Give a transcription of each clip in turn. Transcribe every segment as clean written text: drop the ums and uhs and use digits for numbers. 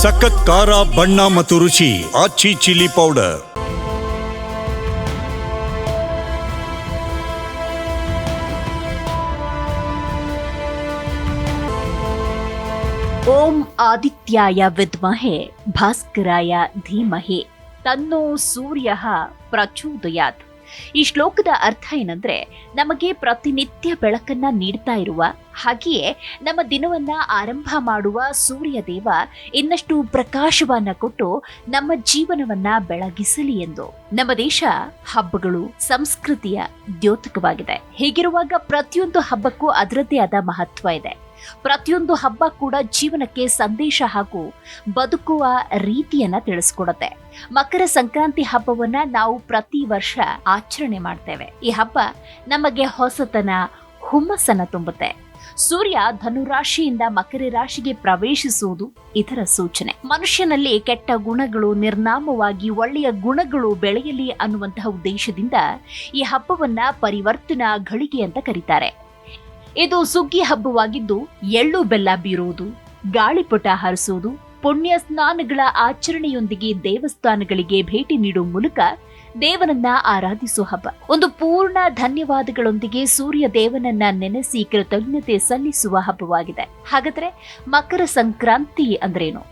ಸಖತ್ ಖಾರ, ಬಣ್ಣ ಮತ್ತು ರುಚಿ ಆಚಿ ಚಿಲ್ಲಿ ಪೌಡರ್. ಓಂ ಆದಿತ್ಯಾಯ ವಿದ್ಮಹೆ ಭಾಸ್ಕರಾಯ ಧೀಮಹಿ ತನ್ನೋ ಸೂರ್ಯ ಪ್ರಚೋದಯಾತ್. ಈ ಶ್ಲೋಕದ ಅರ್ಥ ಏನಂದ್ರೆ, ನಮಗೆ ಪ್ರತಿನಿತ್ಯ ಬೆಳಕನ್ನ ನೀಡ್ತಾ ಇರುವ, ಹಾಗೆಯೇ ನಮ್ಮ ದಿನವನ್ನ ಆರಂಭ ಮಾಡುವ ಸೂರ್ಯ ದೇವ ಇನ್ನಷ್ಟು ಪ್ರಕಾಶವನ್ನ ಕೊಟ್ಟು ನಮ್ಮ ಜೀವನವನ್ನ ಬೆಳಗಿಸಲಿ ಎಂದು. ನಮ್ಮ ದೇಶ ಹಬ್ಬಗಳು ಸಂಸ್ಕೃತಿಯ ದ್ಯೋತಕವಾಗಿದೆ. ಹೀಗಿರುವಾಗ ಪ್ರತಿಯೊಂದು ಹಬ್ಬಕ್ಕೂ ಅದರದ್ದೇ ಆದ ಮಹತ್ವ ಇದೆ. ಪ್ರತಿಯೊಂದು ಹಬ್ಬ ಕೂಡ ಜೀವನಕ್ಕೆ ಸಂದೇಶ ಹಾಗೂ ಬದುಕುವ ರೀತಿಯನ್ನ ತಿಳಿಸ್ಕೊಡುತ್ತೆ. ಮಕರ ಸಂಕ್ರಾಂತಿ ಹಬ್ಬವನ್ನ ನಾವು ಪ್ರತಿ ವರ್ಷ ಆಚರಣೆ ಮಾಡ್ತೇವೆ. ಈ ಹಬ್ಬ ನಮಗೆ ಹೊಸತನ, ಹುಮ್ಮಸ್ಸನ್ನ ತುಂಬುತ್ತೆ. ಸೂರ್ಯ ಧನುರಾಶಿಯಿಂದ ಮಕರ ರಾಶಿಗೆ ಪ್ರವೇಶಿಸುವುದು ಇದರ ಸೂಚನೆ. ಮನುಷ್ಯನಲ್ಲಿ ಕೆಟ್ಟ ಗುಣಗಳು ನಿರ್ನಾಮವಾಗಿ ಒಳ್ಳೆಯ ಗುಣಗಳು ಬೆಳೆಯಲಿ ಅನ್ನುವಂತಹ ಉದ್ದೇಶದಿಂದ ಈ ಹಬ್ಬವನ್ನ ಪರಿವರ್ತನಾ ಘಳಿಗೆ ಅಂತ ಕರೀತಾರೆ. ಇದು ಸುಗ್ಗಿ ಹಬ್ಬವಾಗಿದ್ದು, ಎಳ್ಳು ಬೆಲ್ಲ ಬೀರುವುದು, ಗಾಳಿಪಟ ಹಾರಿಸುವುದು, ಪುಣ್ಯ ಸ್ನಾನಗಳ ಆಚರಣೆಯೊಂದಿಗೆ ದೇವಸ್ಥಾನಗಳಿಗೆ ಭೇಟಿ ನೀಡುವ ಮೂಲಕ ದೇವನನ್ನ ಆರಾಧಿಸುವ ಹಬ್ಬ. ಒಂದು ಪೂರ್ಣ ಧನ್ಯವಾದಗಳೊಂದಿಗೆ ಸೂರ್ಯ ದೇವನನ್ನ ನೆನೆಸಿ ಕೃತಜ್ಞತೆ ಸಲ್ಲಿಸುವ ಹಬ್ಬವಾಗಿದೆ. ಹಾಗಾದ್ರೆ ಮಕರ ಸಂಕ್ರಾಂತಿ ಅಂದ್ರೇನು?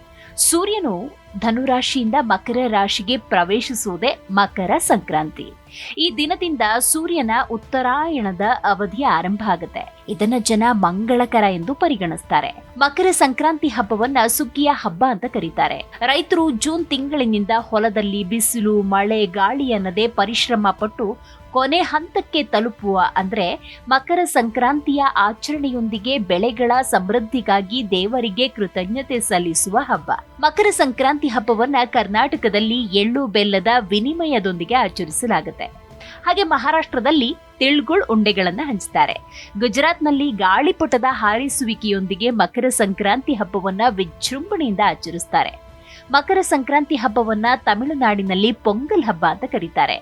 ಸೂರ್ಯನು ಧನುರಾಶಿಯಿಂದ ಮಕರ ರಾಶಿಗೆ ಪ್ರವೇಶಿಸುವುದೇ ಮಕರ ಸಂಕ್ರಾಂತಿ. ಈ ದಿನದಿಂದ ಸೂರ್ಯನ ಉತ್ತರಾಯಣದ ಅವಧಿ ಆರಂಭ ಆಗುತ್ತೆ. ಇದನ್ನ ಜನ ಮಂಗಳಕರ ಎಂದು ಪರಿಗಣಿಸ್ತಾರೆ. ಮಕರ ಸಂಕ್ರಾಂತಿ ಹಬ್ಬವನ್ನ ಸುಗ್ಗಿಯ ಹಬ್ಬ ಅಂತ ಕರೀತಾರೆ. ರೈತರು ಜೂನ್ ತಿಂಗಳಿನಿಂದ ಹೊಲದಲ್ಲಿ ಬಿಸಿಲು, ಮಳೆ, ಗಾಳಿ ಅನ್ನದೇ ಪರಿಶ್ರಮ ಪಟ್ಟು ಕೊನೆ ಹಂತಕ್ಕೆ ತಲುಪುವ, ಅಂದ್ರೆ ಮಕರ ಸಂಕ್ರಾಂತಿಯ ಆಚರಣೆಯೊಂದಿಗೆ ಬೆಳೆಗಳ ಸಮೃದ್ಧಿಗಾಗಿ ದೇವರಿಗೆ ಕೃತಜ್ಞತೆ ಸಲ್ಲಿಸುವ ಹಬ್ಬ. ಮಕರ ಸಂಕ್ರಾಂತಿ ಹಬ್ಬವನ್ನ ಕರ್ನಾಟಕದಲ್ಲಿ ಎಳ್ಳು ಬೆಲ್ಲದ ವಿನಿಮಯದೊಂದಿಗೆ ಆಚರಿಸಲಾಗುತ್ತೆ. ಹಾಗೆ ಮಹಾರಾಷ್ಟ್ರದಲ್ಲಿ ತಿಳ್ಗುಳ್ ಉಂಡೆಗಳನ್ನ ಹಂಚ್ತಾರೆ. ಗುಜರಾತ್ನಲ್ಲಿ ಗಾಳಿಪಟದ ಹಾರಿಸುವಿಕೆಯೊಂದಿಗೆ ಮಕರ ಸಂಕ್ರಾಂತಿ ಹಬ್ಬವನ್ನ ವಿಜೃಂಭಣೆಯಿಂದ ಆಚರಿಸ್ತಾರೆ. ಮಕರ ಸಂಕ್ರಾಂತಿ ಹಬ್ಬವನ್ನ ತಮಿಳುನಾಡಿನಲ್ಲಿ ಪೊಂಗಲ್ ಹಬ್ಬ ಅಂತ ಕರೀತಾರೆ.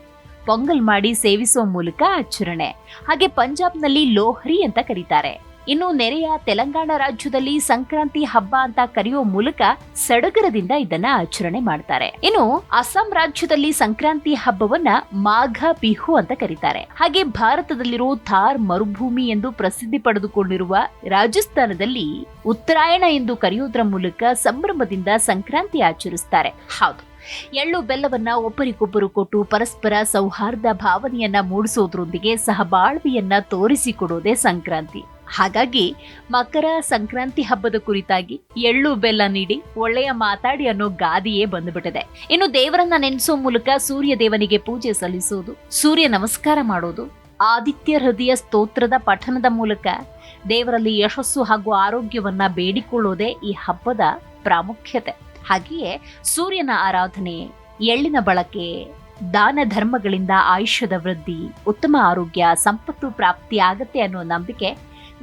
ಪೊಂಗಲ್ ಮಾಡಿ ಸೇವಿಸುವ ಮೂಲಕ ಆಚರಣೆ. ಹಾಗೆ ಪಂಜಾಬ್ನಲ್ಲಿ ಲೋಹ್ರಿ ಅಂತ ಕರೀತಾರೆ. ಇನ್ನು ನೆರೆಯ ತೆಲಂಗಾಣ ರಾಜ್ಯದಲ್ಲಿ ಸಂಕ್ರಾಂತಿ ಹಬ್ಬ ಅಂತ ಕರೆಯುವ ಮೂಲಕ ಸಡಗರದಿಂದ ಇದನ್ನ ಆಚರಣೆ ಮಾಡ್ತಾರೆ. ಇನ್ನು ಅಸ್ಸಾಂ ರಾಜ್ಯದಲ್ಲಿ ಸಂಕ್ರಾಂತಿ ಹಬ್ಬವನ್ನ ಮಾಘ ಬಿಹು ಅಂತ ಕರೀತಾರೆ. ಹಾಗೆ ಭಾರತದಲ್ಲಿರೋ ಥಾರ್ ಮರುಭೂಮಿ ಎಂದು ಪ್ರಸಿದ್ಧಿ ಪಡೆದುಕೊಂಡಿರುವ ರಾಜಸ್ಥಾನದಲ್ಲಿ ಉತ್ತರಾಯಣ ಎಂದು ಕರೆಯುವುದರ ಮೂಲಕ ಸಂಭ್ರಮದಿಂದ ಸಂಕ್ರಾಂತಿ ಆಚರಿಸ್ತಾರೆ. ಹೌದು, ಎಳ್ಳು ಬೆಲ್ಲವನ್ನ ಒಬ್ಬರಿಗೊಬ್ಬರು ಕೊಟ್ಟು ಪರಸ್ಪರ ಸೌಹಾರ್ದ ಭಾವನೆಯನ್ನ ಮೂಡಿಸೋದ್ರೊಂದಿಗೆ ಸಹಬಾಳ್ವೆಯನ್ನ ತೋರಿಸಿಕೊಡೋದೇ ಸಂಕ್ರಾಂತಿ. ಹಾಗಾಗಿ ಮಕರ ಸಂಕ್ರಾಂತಿ ಹಬ್ಬದ ಕುರಿತಾಗಿ ಎಳ್ಳು ಬೆಲ್ಲ ನೀಡಿ ಒಳ್ಳೆಯ ಮಾತಾಡಿ ಅನ್ನೋ ಗಾದೆಯೇ ಬಂದುಬಿಟ್ಟಿದೆ. ಇನ್ನು ದೇವರನ್ನ ನೆನೆಸೋ ಮೂಲಕ ಸೂರ್ಯ ದೇವನಿಗೆ ಪೂಜೆ ಸಲ್ಲಿಸೋದು, ಸೂರ್ಯ ನಮಸ್ಕಾರ ಮಾಡೋದು, ಆದಿತ್ಯ ಹೃದಯ ಸ್ತೋತ್ರದ ಪಠನದ ಮೂಲಕ ದೇವರಲ್ಲಿ ಯಶಸ್ಸು ಹಾಗೂ ಆರೋಗ್ಯವನ್ನ ಬೇಡಿಕೊಳ್ಳೋದೇ ಈ ಹಬ್ಬದ ಪ್ರಾಮುಖ್ಯತೆ. ಹಾಗೆಯೇ ಸೂರ್ಯನ ಆರಾಧನೆ, ಎಳ್ಳಿನ ಬಳಕೆ, ದಾನ ಧರ್ಮಗಳಿಂದ ಆಯುಷ್ಯದ ವೃದ್ಧಿ, ಉತ್ತಮ ಆರೋಗ್ಯ, ಸಂಪತ್ತು ಪ್ರಾಪ್ತಿ ಆಗತ್ತೆ ಅನ್ನೋ ನಂಬಿಕೆ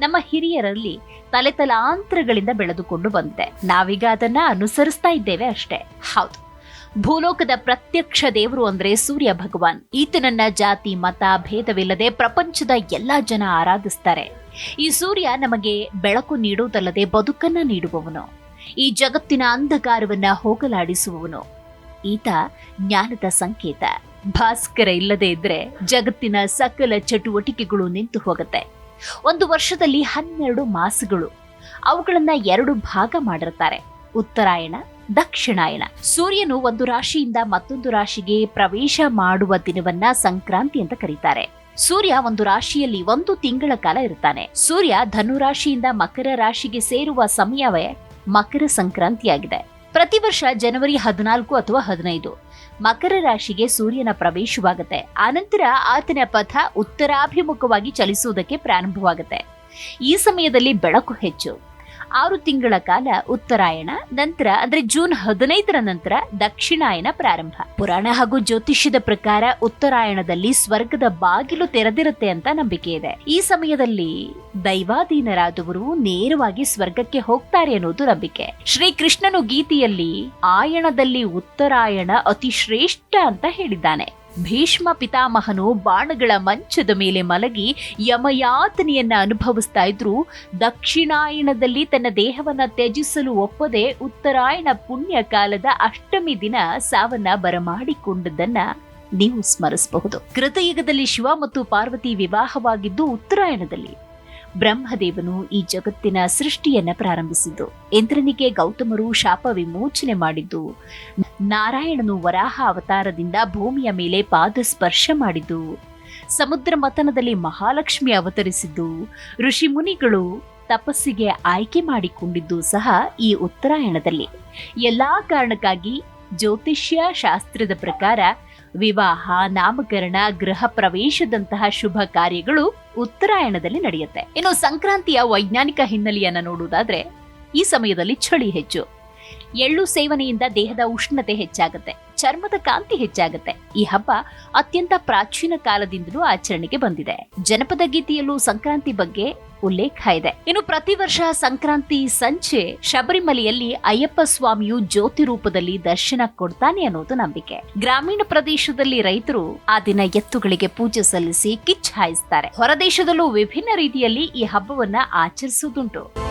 ನಮ್ಮ ಹಿರಿಯರಲ್ಲಿ ತಲೆತಲಾಂತರಗಳಿಂದ ಬೆಳೆದುಕೊಂಡು ಬಂದಿದೆ. ನಾವೀಗ ಅದನ್ನ ಅನುಸರಿಸ್ತಾ ಇದ್ದೇವೆ ಅಷ್ಟೇ. ಹೌದು, ಭೂಲೋಕದ ಪ್ರತ್ಯಕ್ಷ ದೇವರು ಅಂದ್ರೆ ಸೂರ್ಯ ಭಗವಾನ್. ಈತನನ್ನ ಜಾತಿ ಮತ ಭೇದವಿಲ್ಲದೆ ಪ್ರಪಂಚದ ಎಲ್ಲಾ ಜನ ಆರಾಧಿಸ್ತಾರೆ. ಈ ಸೂರ್ಯ ನಮಗೆ ಬೆಳಕು ನೀಡುವುದಲ್ಲದೆ ಬದುಕನ್ನ ನೀಡುವವನು, ಈ ಜಗತ್ತಿನ ಅಂಧಕಾರವನ್ನ ಹೋಗಲಾಡಿಸುವವನು. ಈತ ಜ್ಞಾನದ ಸಂಕೇತ. ಭಾಸ್ಕರ ಇಲ್ಲದೆ ಇದ್ರೆ ಜಗತ್ತಿನ ಸಕಲ ಚಟುವಟಿಕೆಗಳು ನಿಂತು ಹೋಗುತ್ತೆ. ಒಂದು ವರ್ಷದಲ್ಲಿ 12 ಮಾಸಗಳು, ಅವುಗಳನ್ನ 2 ಭಾಗ ಮಾಡಿರ್ತಾರೆ, ಉತ್ತರಾಯಣ, ದಕ್ಷಿಣಾಯಣ. ಸೂರ್ಯನು ಒಂದು ರಾಶಿಯಿಂದ ಮತ್ತೊಂದು ರಾಶಿಗೆ ಪ್ರವೇಶ ಮಾಡುವ ದಿನವನ್ನ ಸಂಕ್ರಾಂತಿ ಅಂತ ಕರೀತಾರೆ. ಸೂರ್ಯ ಒಂದು ರಾಶಿಯಲ್ಲಿ 1 ತಿಂಗಳ ಕಾಲ ಇರ್ತಾನೆ. ಸೂರ್ಯ ಧನುರಾಶಿಯಿಂದ ಮಕರ ರಾಶಿಗೆ ಸೇರುವ ಸಮಯವೇ ಮಕರ ಸಂಕ್ರಾಂತಿಯಾಗಿದೆ. ಪ್ರತಿ ವರ್ಷ ಜನವರಿ 14 ಅಥವಾ 15 ಮಕರ ರಾಶಿಗೆ ಸೂರ್ಯನ ಪ್ರವೇಶವಾಗುತ್ತೆ. ಆನಂತರ ಆತನ ಪಥ ಉತ್ತರಾಭಿಮುಖವಾಗಿ ಚಲಿಸುವುದಕ್ಕೆ ಪ್ರಾರಂಭವಾಗುತ್ತೆ. ಈ ಸಮಯದಲ್ಲಿ ಬೆಳಕು ಹೆಚ್ಚು. 6 ತಿಂಗಳ ಕಾಲ ಉತ್ತರಾಯಣ, ನಂತರ ಅಂದ್ರೆ ಜೂನ್ 15ರ ನಂತರ ದಕ್ಷಿಣಾಯನ ಪ್ರಾರಂಭ. ಪುರಾಣ ಹಾಗೂ ಜ್ಯೋತಿಷ್ಯದ ಪ್ರಕಾರ ಉತ್ತರಾಯಣದಲ್ಲಿ ಸ್ವರ್ಗದ ಬಾಗಿಲು ತೆರೆದಿರುತ್ತೆ ಅಂತ ನಂಬಿಕೆ ಇದೆ. ಈ ಸಮಯದಲ್ಲಿ ದೈವಾಧೀನರಾದವರು ನೇರವಾಗಿ ಸ್ವರ್ಗಕ್ಕೆ ಹೋಗ್ತಾರೆ ಅನ್ನೋದು ನಂಬಿಕೆ. ಶ್ರೀಕೃಷ್ಣನು ಗೀತೆಯಲ್ಲಿ ಆಯಣದಲ್ಲಿ ಉತ್ತರಾಯಣ ಅತಿ ಶ್ರೇಷ್ಠ ಅಂತ ಹೇಳಿದ್ದಾನೆ. ಭೀಷ್ಮ ಪಿತಾಮಹನು ಬಾಣಗಳ ಮಂಚದ ಮೇಲೆ ಮಲಗಿ ಯಮಯಾತನೆಯನ್ನ ಅನುಭವಿಸ್ತಾ ಇದ್ರು. ದಕ್ಷಿಣಾಯಣದಲ್ಲಿ ತನ್ನ ದೇಹವನ್ನ ತ್ಯಜಿಸಲು ಒಪ್ಪದೆ ಉತ್ತರಾಯಣ ಪುಣ್ಯ ಕಾಲದ ಅಷ್ಟಮಿ ದಿನ ಸಾವನ್ನ ಬರಮಾಡಿಕೊಂಡದ್ದನ್ನ ನೀವು ಸ್ಮರಿಸಬಹುದು. ಕೃತಯುಗದಲ್ಲಿ ಶಿವ ಮತ್ತು ಪಾರ್ವತಿ ವಿವಾಹವಾಗಿದ್ದು ಉತ್ತರಾಯಣದಲ್ಲಿ. ಬ್ರಹ್ಮದೇವನು ಈ ಜಗತ್ತಿನ ಸೃಷ್ಟಿಯನ್ನ ಪ್ರಾರಂಭಿಸಿದ್ದು, ಇಂದ್ರನಿಗೆ ಗೌತಮರು ಶಾಪ ವಿಮೋಚನೆ ಮಾಡಿದ್ದು, ನಾರಾಯಣನು ವರಾಹ ಅವತಾರದಿಂದ ಭೂಮಿಯ ಮೇಲೆ ಪಾದ ಸ್ಪರ್ಶ ಮಾಡಿದ್ದು, ಸಮುದ್ರ ಮಥನದಲ್ಲಿ ಮಹಾಲಕ್ಷ್ಮಿ ಅವತರಿಸಿದ್ದು, ಋಷಿ ಮುನಿಗಳು ತಪಸ್ಸಿಗೆ ಆಯ್ಕೆ ಮಾಡಿಕೊಂಡಿದ್ದು ಸಹ ಈ ಉತ್ತರಾಯಣದಲ್ಲಿ. ಎಲ್ಲಾ ಕಾರಣಕ್ಕಾಗಿ ಜ್ಯೋತಿಷ್ಯ ಶಾಸ್ತ್ರದ ಪ್ರಕಾರ ವಿವಾಹ, ನಾಮಕರಣ, ಗೃಹ ಪ್ರವೇಶದಂತಹ ಶುಭ ಕಾರ್ಯಗಳು ಉತ್ತರಾಯಣದಲ್ಲಿ ನಡೆಯುತ್ತೆ. ಇನ್ನು ಸಂಕ್ರಾಂತಿಯ ವೈಜ್ಞಾನಿಕ ಹಿನ್ನೆಲೆಯನ್ನ ನೋಡುವುದಾದ್ರೆ, ಈ ಸಮಯದಲ್ಲಿ ಚಳಿ ಹೆಚ್ಚು. ಎಳ್ಳು ಸೇವನೆಯಿಂದ ದೇಹದ ಉಷ್ಣತೆ ಹೆಚ್ಚಾಗುತ್ತೆ, ಚರ್ಮದ ಕಾಂತಿ ಹೆಚ್ಚಾಗುತ್ತೆ. ಈ ಹಬ್ಬ ಅತ್ಯಂತ ಪ್ರಾಚೀನ ಕಾಲದಿಂದಲೂ ಆಚರಣೆಗೆ ಬಂದಿದೆ. ಜನಪದ ಗೀತೆಯಲ್ಲೂ ಸಂಕ್ರಾಂತಿ ಬಗ್ಗೆ ಉಲ್ಲೇಖ ಇದೆ. ಇನ್ನು ಪ್ರತಿ ವರ್ಷ ಸಂಕ್ರಾಂತಿ ಸಂಜೆ ಶಬರಿಮಲೆಯಲ್ಲಿ ಅಯ್ಯಪ್ಪ ಸ್ವಾಮಿಯು ಜ್ಯೋತಿ ರೂಪದಲ್ಲಿ ದರ್ಶನ ಕೊಡ್ತಾನೆ ಅನ್ನೋದು ನಂಬಿಕೆ. ಗ್ರಾಮೀಣ ಪ್ರದೇಶದಲ್ಲಿ ರೈತರು ಆ ದಿನ ಎತ್ತುಗಳಿಗೆ ಪೂಜೆ ಸಲ್ಲಿಸಿ ಕಿಚ್ಚು ಹಾಯಿಸ್ತಾರೆ. ಹೊರದೇಶದಲ್ಲೂ ವಿಭಿನ್ನ ರೀತಿಯಲ್ಲಿ ಈ ಹಬ್ಬವನ್ನ ಆಚರಿಸುವುದುಂಟು.